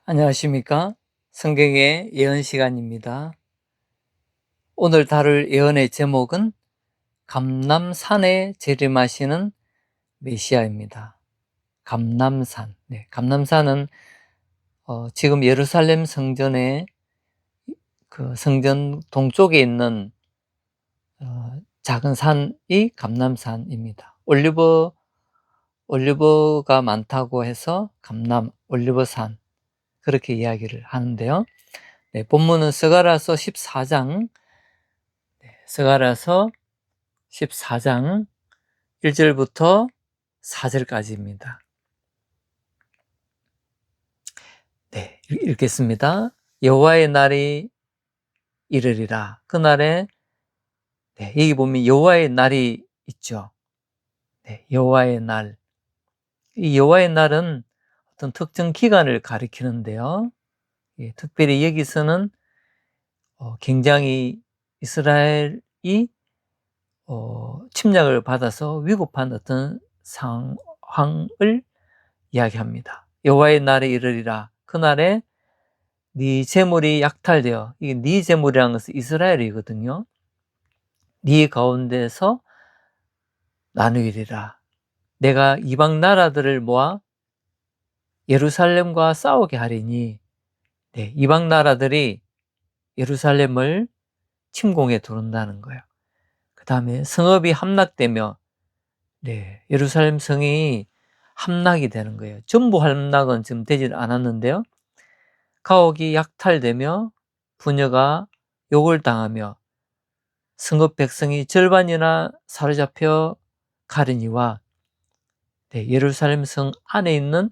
안녕하십니까? 성경의 예언 시간입니다. 오늘 다룰 예언의 제목은 감람산에 재림하시는 메시아입니다. 감람산. 감람산은 지금 예루살렘 성전의 그 성전 동쪽에 있는 작은 산이 감람산입니다. 올리브가 많다고 해서 올리브산 그렇게 이야기를 하는데요. 본문은 스가랴서 14장 스가랴서 14장 1절부터 4절까지입니다. 읽겠습니다. 여호와의 날이 이르리라. 그날에 여기 보면 여호와의 날이 있죠. 여호와의 날. 이 여호와의 날은 어떤 특정 기간을 가리키는데요. 특별히 여기서는 굉장히 이스라엘이 침략을 받아서 위급한 어떤 상황을 이야기합니다. 여호와의 날에 이르리라. 그날에 네 재물이 약탈되어, 이게 네 재물이라는 것은 이스라엘이거든요. 네 가운데서 나누리라. 내가 이방 나라들을 모아 예루살렘과 싸우게 하리니, 이방 나라들이 예루살렘을 침공해 들어온다는 거예요. 그 다음에 성읍이 함락되며, 예루살렘 성이 함락이 되는 거예요. 전부 함락은 지금 되지 않았는데요. 가옥이 약탈되며 부녀가 욕을 당하며 성읍 백성이 절반이나 사로잡혀 가려니와 예루살렘 성 안에 있는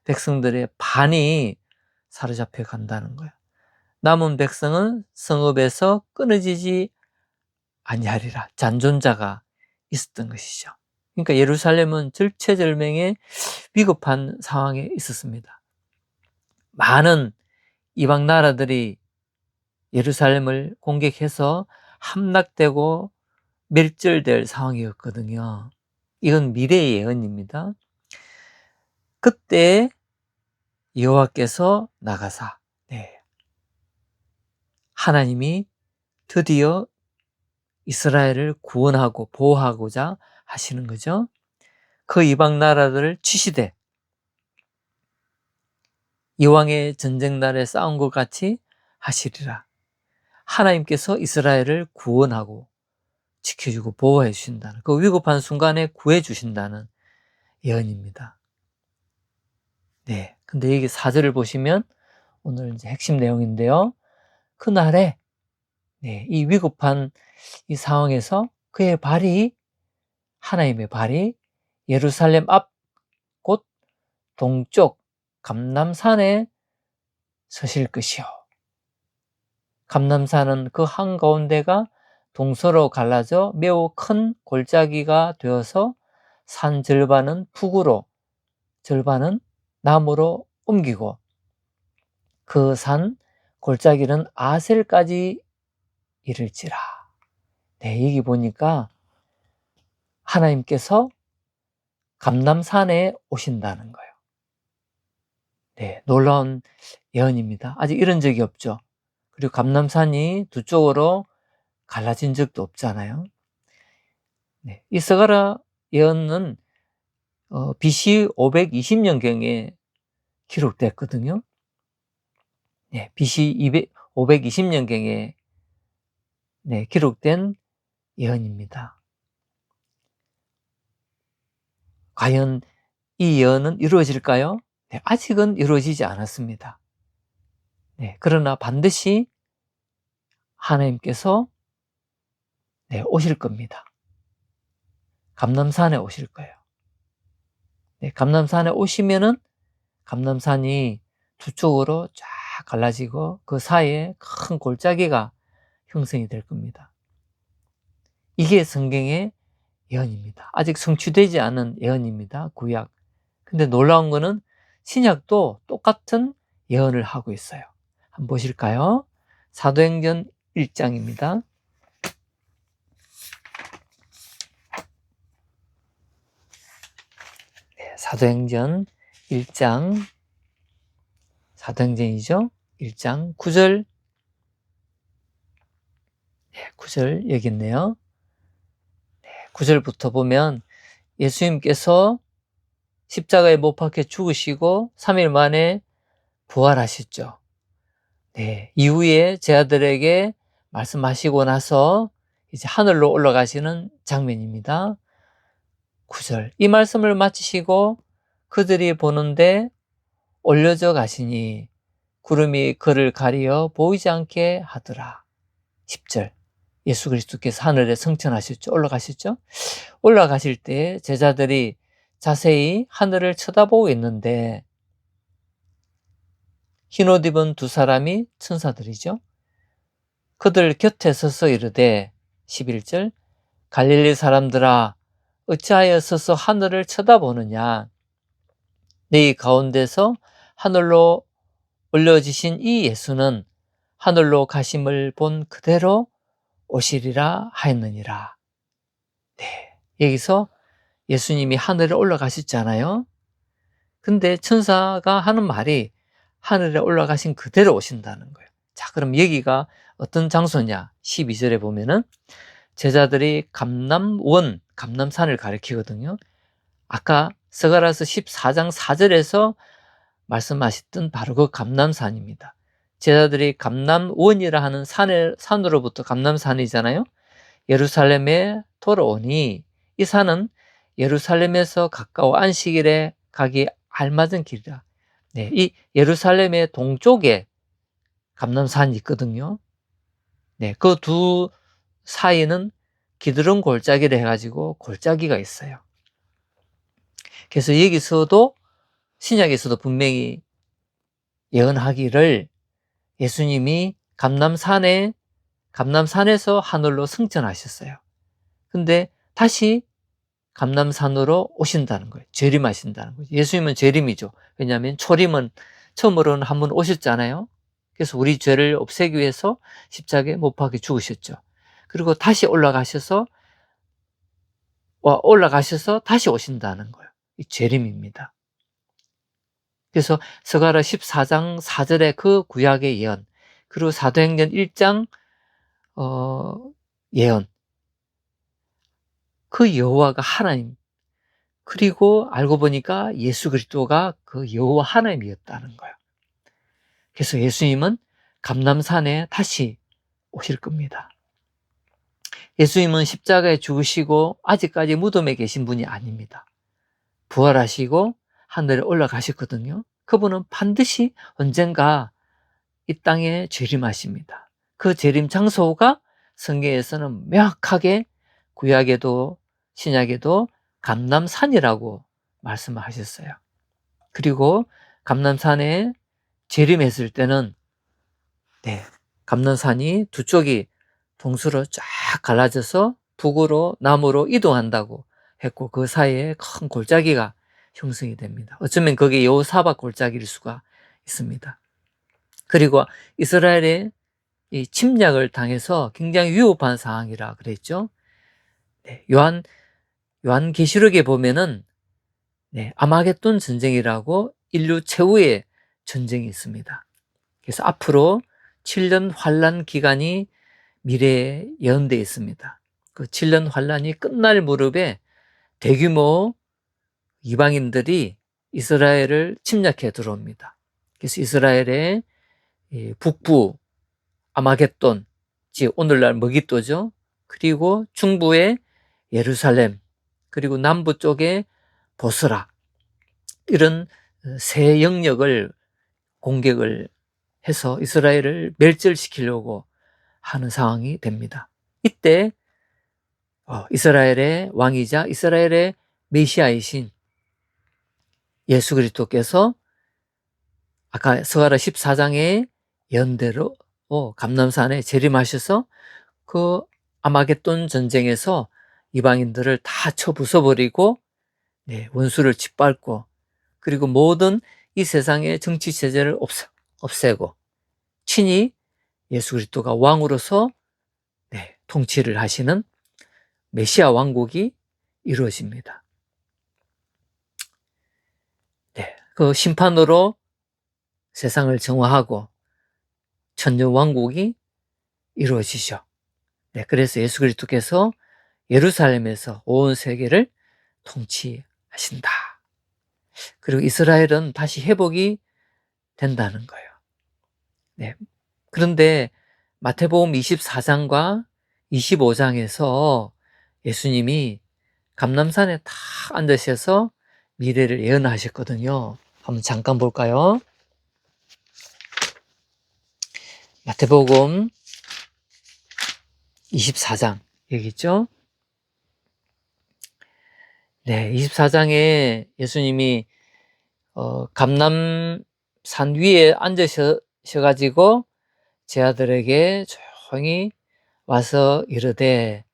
백성들의 반이 사로잡혀 간다는 거예요. 남은 백성은 성읍에서 끊어지지 아니하리라. 잔존자가 있었던 것이죠. 그러니까 예루살렘은 절체절명의 위급한 상황에 있었습니다. 많은 이방 나라들이 예루살렘을 공격해서 함락되고 멸절될 상황이었거든요. 이건 미래의 예언입니다. 그때 여호와께서 나가사 하나님이 드디어 이스라엘을 구원하고 보호하고자 하시는 거죠. 그 이방 나라들을 치시되 이왕의 전쟁 날에 싸운 것 같이 하시리라. 하나님께서 이스라엘을 구원하고 지켜주고 보호해 주신다는, 그 위급한 순간에 구해 주신다는 예언입니다. 근데 여기 4절을 보시면 오늘 이제 핵심 내용인데요. 그날에 이 위급한 이 상황에서 그의 발이, 하나님의 발이 예루살렘 앞 곧 동쪽 감람산에 서실 것이요. 감람산은 그 한가운데가 동서로 갈라져 매우 큰 골짜기가 되어서 산 절반은 북으로, 절반은 남으로 옮기고 그 산 골짜기는 아셀까지 이를지라. 여기 보니까 하나님께서 감람산에 오신다는 거예요. 놀라운 예언입니다. 아직 이런 적이 없죠. 그리고 감람산이 두 쪽으로 갈라진 적도 없잖아요. 이 스가랴 예언은 BC 520년경에 기록됐거든요. BC 520년경에 기록된 예언입니다. 과연 이 예언은 이루어질까요? 아직은 이루어지지 않았습니다. 그러나 반드시 하나님께서 오실 겁니다. 감람산에 오실 거예요. 감람산에 오시면은 감람산이 두 쪽으로 쫙 갈라지고 그 사이에 큰 골짜기가 형성이 될 겁니다. 이게 성경의 예언입니다. 아직 성취되지 않은 예언입니다. 구약. 근데 놀라운 거는 신약도 똑같은 예언을 하고 있어요. 한번 보실까요? 사도행전 1장입니다. 사도행전 1장 사도행전이죠. 1장 9절. 9절 여기 있네요. 9절부터 보면 예수님께서 십자가에 못 박혀 죽으시고 3일 만에 부활하셨죠. 이후에 제 아들에게 말씀하시고 나서 이제 하늘로 올라가시는 장면입니다. 9절. 이 말씀을 마치시고 그들이 보는데 올려져 가시니 구름이 그를 가리어 보이지 않게 하더라. 10절. 예수 그리스도께서 하늘에 승천하셨죠. 올라가셨죠. 올라가실 때 제자들이 자세히 하늘을 쳐다보고 있는데 흰옷 입은 두 사람이 천사들이죠. 그들 곁에 서서 이르되 11절. 갈릴리 사람들아 어찌하여 서서 하늘을 쳐다보느냐. 네 가운데서 하늘로 올려지신 이 예수는 하늘로 가심을 본 그대로 오시리라 하였느니라. 여기서 예수님이 하늘에 올라가셨잖아요. 근데 천사가 하는 말이 하늘에 올라가신 그대로 오신다는 거예요. 자, 그럼 여기가 어떤 장소냐? 12절에 보면은 제자들이 감남산을 가리키거든요. 아까 스가랴서 14장 4절에서 말씀하셨던 바로 그 감남산입니다. 제자들이 감남원이라 하는 산으로부터 감남산이잖아요. 예루살렘에 돌아오니 이 산은 예루살렘에서 가까워 안식일에 가기 알맞은 길이라. 이 예루살렘의 동쪽에 감남산이 있거든요. 그 두 사이는 기드론 골짜기를 해가지고 골짜기가 있어요. 그래서 여기서도 신약에서도 분명히 예언하기를 예수님이 감남산에서 하늘로 승천하셨어요. 근데 다시 감남산으로 오신다는 거예요. 재림하신다는 거죠. 예수님은 재림이죠. 왜냐하면 초림은 처음으로는 한번 오셨잖아요. 그래서 우리 죄를 없애기 위해서 십자가에 못 박혀 죽으셨죠. 그리고 다시 올라가셔서 다시 오신다는 거예요. 이 재림입니다. 그래서 스가랴 14장 4절의 그 구약의 예언, 그리고 사도행전 1장 예언, 그 여호와가 하나님, 그리고 알고 보니까 예수 그리스도가 그 여호와 하나님이었다는 거예요. 그래서 예수님은 감남산에 다시 오실 겁니다. 예수님은 십자가에 죽으시고 아직까지 무덤에 계신 분이 아닙니다. 부활하시고 하늘에 올라가셨거든요. 그분은 반드시 언젠가 이 땅에 재림하십니다. 그 재림 장소가 성경에서는 명확하게 구약에도 신약에도 감남산이라고 말씀하셨어요. 그리고 감남산에 재림했을 때는 감남산이 두 쪽이 동서로 쫙 갈라져서 북으로 남으로 이동한다고 했고 그 사이에 큰 골짜기가 형성이 됩니다. 어쩌면 그게 여호사밧 골짜기일 수가 있습니다. 그리고 이스라엘의 이 침략을 당해서 굉장히 위협한 상황이라 그랬죠. 요한계시록에 보면은 아마겟돈 전쟁이라고 인류 최후의 전쟁이 있습니다. 그래서 앞으로 7년 환란 기간이 미래에 예언되어 있습니다. 그 7년 환란이 끝날 무렵에 대규모 이방인들이 이스라엘을 침략해 들어옵니다. 그래서 이스라엘의 북부 아마겟돈, 즉 오늘날 머깃도죠. 그리고 중부의 예루살렘, 그리고 남부 쪽에 보스라, 이런 세 영역을 공격을 해서 이스라엘을 멸절시키려고 하는 상황이 됩니다. 이때 이스라엘의 왕이자 이스라엘의 메시아이신 예수 그리스도께서 아까 스가랴 14장의 예언대로 감남산에 재림하셔서 그 아마겟돈 전쟁에서 이방인들을 다 쳐 부숴버리고 원수를 짓밟고 그리고 모든 이 세상의 정치 체제를 없애고 친히 예수 그리스도가 왕으로서 통치를 하시는 메시아 왕국이 이루어집니다. 그 심판으로 세상을 정화하고 천년왕국이 이루어지죠. 네, 그래서 예수 그리스도께서 예루살렘에서 온 세계를 통치하신다. 그리고 이스라엘은 다시 회복이 된다는 거예요. 네. 그런데 마태복음 24장과 25장에서 예수님이 감람산에 딱 앉으셔서 미래를 예언하셨거든요. 한번 잠깐 볼까요? 마태복음 24장 여기 있죠? 네, 24장에 예수님이 감람산 위에 앉으셔가지고 제 아들에게 조용히 와서 이르되,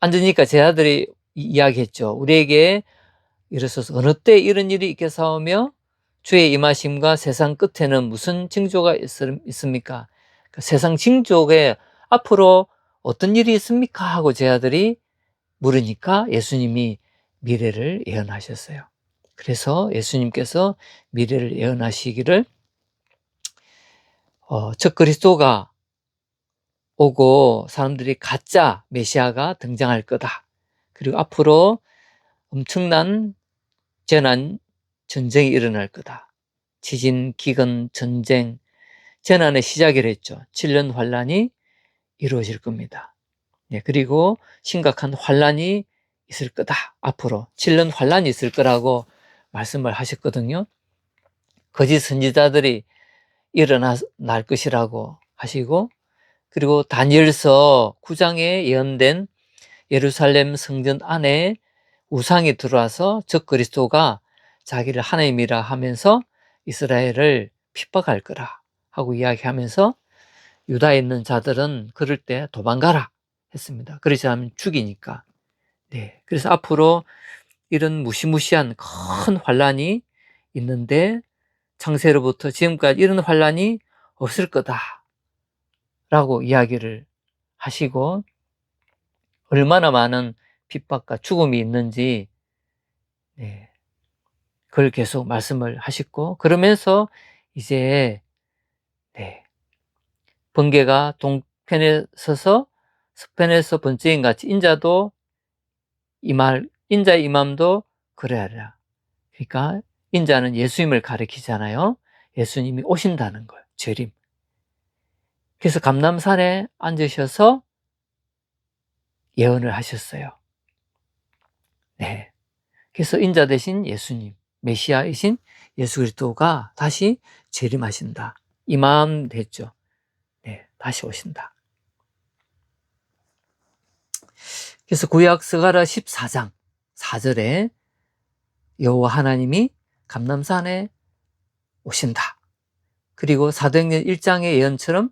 앉으니까 제 아들이 이야기했죠. 우리에게 이르소서 어느 때 이런 일이 있겠사오며 주의 임하심과 세상 끝에는 무슨 징조가 있습니까? 그러니까 세상 징조에 앞으로 어떤 일이 있습니까? 하고 제 아들이 물으니까 예수님이 미래를 예언하셨어요. 그래서 예수님께서 미래를 예언하시기를 첫 그리스도가 오고 사람들이 가짜 메시아가 등장할 거다. 그리고 앞으로 엄청난 재난, 전쟁이 일어날 거다. 지진, 기근, 전쟁, 재난의 시작이라 했죠. 7년 환란이 이루어질 겁니다. 네, 그리고 심각한 환란이 있을 거다. 앞으로 7년 환란이 있을 거라고 말씀을 하셨거든요. 거짓 선지자들이 일어날 것이라고 하시고, 그리고 다니엘서 9장에 예언된 예루살렘 성전 안에 우상이 들어와서 적 그리스도가 자기를 하나님이라 하면서 이스라엘을 핍박할 거라 하고 이야기하면서 유다에 있는 자들은 그럴 때 도망가라 했습니다. 그렇지 않으면 죽이니까. 네, 그래서 앞으로 이런 무시무시한 큰 환란이 있는데 창세로부터 지금까지 이런 환란이 없을 거다 라고 이야기를 하시고, 얼마나 많은 핍박과 죽음이 있는지, 네, 그걸 계속 말씀을 하셨고, 그러면서 이제, 네, 번개가 동편에 서서 서편에서 번쩍인 같이 인자의 임함도 그래야 하라. 그러니까 인자는 예수님을 가리키잖아요. 예수님이 오신다는 거예요. 재림. 그래서 감람산에 앉으셔서 예언을 하셨어요. 네. 그래서 인자 대신 예수님, 메시아이신 예수 그리스도가 다시 재림하신다. 임함 됐죠. 네, 다시 오신다. 그래서 구약 스가랴 14장 4절에 여호와 하나님이 감람산에 오신다. 그리고 사도행전 1장의 예언처럼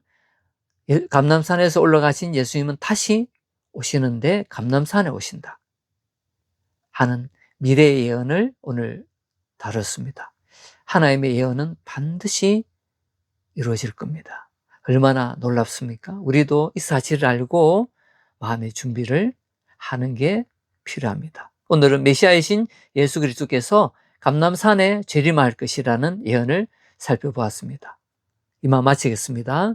감람산에서 올라가신 예수님은 다시 오시는데 감람산에 오신다 하는 미래의 예언을 오늘 다뤘습니다. 하나님의 예언은 반드시 이루어질 겁니다. 얼마나 놀랍습니까? 우리도 이 사실을 알고 마음의 준비를 하는 게 필요합니다. 오늘은 메시아이신 예수 그리스도께서 감람산에 재림할 것이라는 예언을 살펴보았습니다. 이만 마치겠습니다.